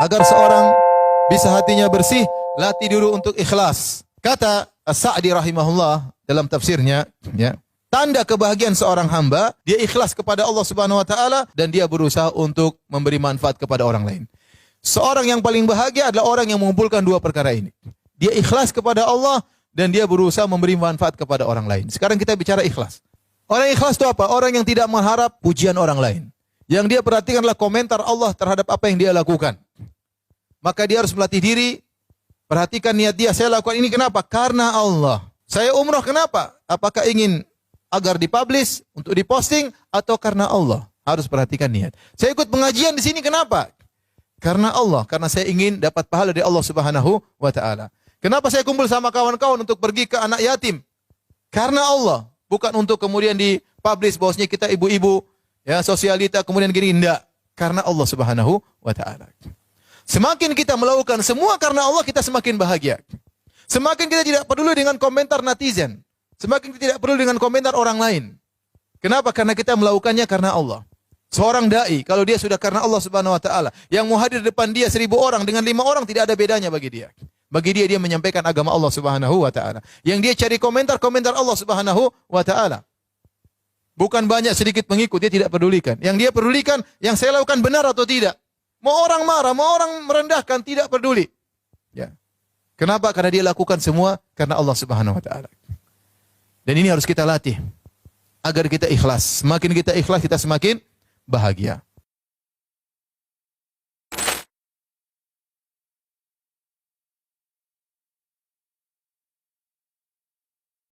Agar seorang bisa hatinya bersih, latih dulu untuk ikhlas. Kata As-Sa'di rahimahullah dalam tafsirnya, ya, tanda kebahagiaan seorang hamba, dia ikhlas kepada Allah Subhanahu wa taala dan dia berusaha untuk memberi manfaat kepada orang lain. Seorang yang paling bahagia adalah orang yang mengumpulkan dua perkara ini. Dia ikhlas kepada Allah dan dia berusaha memberi manfaat kepada orang lain. Sekarang kita bicara ikhlas. Orang ikhlas itu apa? Orang yang tidak mengharap pujian orang lain. Yang dia perhatikan adalah komentar Allah terhadap apa yang dia lakukan. Maka dia harus melatih diri. Perhatikan niat dia, saya lakukan ini kenapa? Karena Allah. Saya umrah kenapa? Apakah ingin agar dipublish, untuk diposting, atau karena Allah? Harus perhatikan niat. Saya ikut pengajian di sini kenapa? Karena Allah. Karena saya ingin dapat pahala dari Allah Subhanahu wa taala. Kenapa saya kumpul sama kawan-kawan untuk pergi ke anak yatim? Karena Allah. Bukan untuk kemudian dipublish bahwasanya kita ibu-ibu, ya, sosialita, kemudian gini, enggak. Karena Allah Subhanahu wa taala. Semakin kita melakukan semua karena Allah, kita semakin bahagia. Semakin kita tidak peduli dengan komentar netizen. Semakin kita tidak peduli dengan komentar orang lain. Kenapa? Karena kita melakukannya karena Allah. Seorang da'i, kalau dia sudah karena Allah Subhanahu wa taala, yang mau hadir depan dia 1000 orang dengan 5 orang tidak ada bedanya bagi dia. Bagi dia, dia menyampaikan agama Allah Subhanahu wa taala. Yang dia cari komentar Allah Subhanahu wa taala. Bukan banyak sedikit pengikut, dia tidak pedulikan. Yang dia pedulikan, yang saya lakukan benar atau tidak. Mau orang marah, mau orang merendahkan, tidak peduli. Ya. Kenapa? Karena dia lakukan semua karena Allah Subhanahu wa taala. Dan ini harus kita latih agar kita ikhlas. Semakin kita ikhlas, kita semakin bahagia.